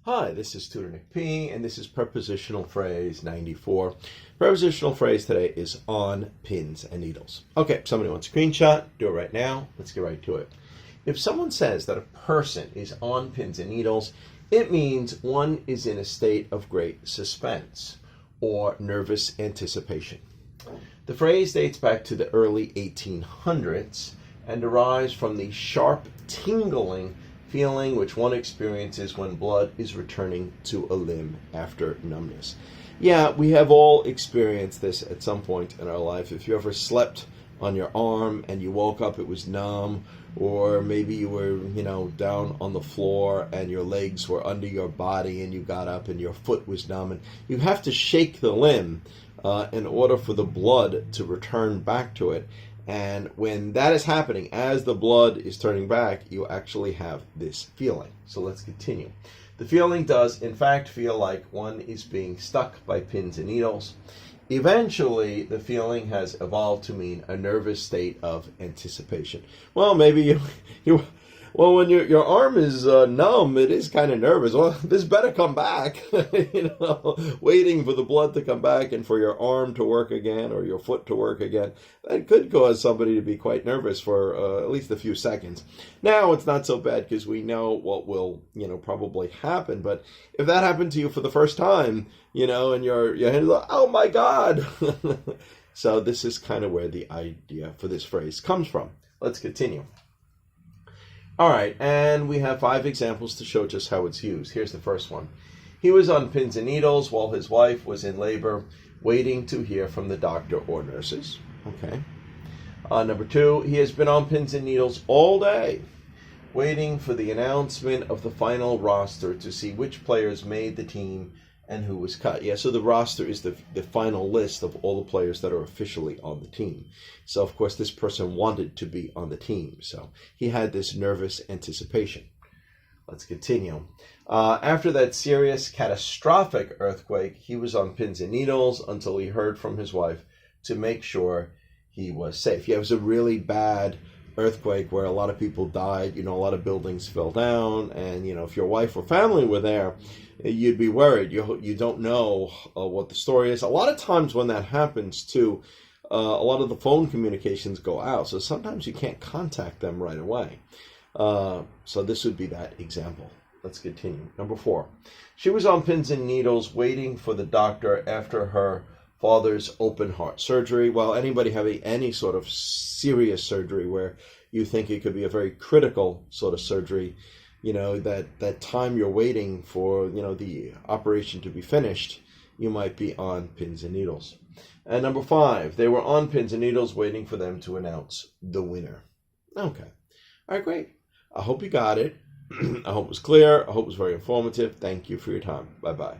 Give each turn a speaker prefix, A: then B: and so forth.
A: Hi, this is Tutor Nick P, and this is Prepositional Phrase 94. Prepositional phrase today is on pins and needles. Okay, somebody wants a screenshot, do it right now. Let's get right to it. If someone says that a person is on pins and needles, it means one is in a state of great suspense or nervous anticipation. The phrase dates back to the early 1800s and derives from the sharp tingling feeling which one experiences when blood is returning to a limb after numbness. Yeah, we have all experienced this at some point in our life. If you ever slept on your arm and you woke up, it was numb, or maybe you were, down on the floor and your legs were under your body and you got up and your foot was numb, and you have to shake the limb in order for the blood to return back to it. And when that is happening, as the blood is turning back, you actually have this feeling. So let's continue. The feeling does, in fact, feel like one is being stuck by pins and needles. Eventually, the feeling has evolved to mean a nervous state of anticipation. Well, maybe when your arm is numb, it is kind of nervous. Well, this better come back, waiting for the blood to come back and for your arm to work again or your foot to work again. That could cause somebody to be quite nervous for at least a few seconds. Now, it's not so bad because we know what will, probably happen. But if that happened to you for the first time, and your head is like, oh my God. So this is kind of where the idea for this phrase comes from. Let's continue. All right, and we have 5 examples to show just how it's used. Here's the first one. He was on pins and needles while his wife was in labor, waiting to hear from the doctor or nurses. Okay. Number 2, he has been on pins and needles all day, waiting for the announcement of the final roster to see which players made the team and who was cut. Yeah, so the roster is the final list of all the players that are officially on the team. So, of course, this person wanted to be on the team. So he had this nervous anticipation. Let's continue. After that serious, catastrophic earthquake, he was on pins and needles until he heard from his wife to make sure he was safe. Yeah, it was a really bad earthquake where a lot of people died. A lot of buildings fell down. And, if your wife or family were there, you'd be worried. You don't know what the story is. A lot of times when that happens, too, a lot of the phone communications go out. So sometimes you can't contact them right away. So this would be that example. Let's continue. Number 4. She was on pins and needles waiting for the doctor after her father's open heart surgery. Well, anybody having any sort of serious surgery where you think it could be a very critical sort of surgery, that time you're waiting for, the operation to be finished, you might be on pins and needles. And number 5, they were on pins and needles waiting for them to announce the winner. Okay. All right, great. I hope you got it. I hope it was clear. I hope it was very informative. Thank you for your time. Bye-bye.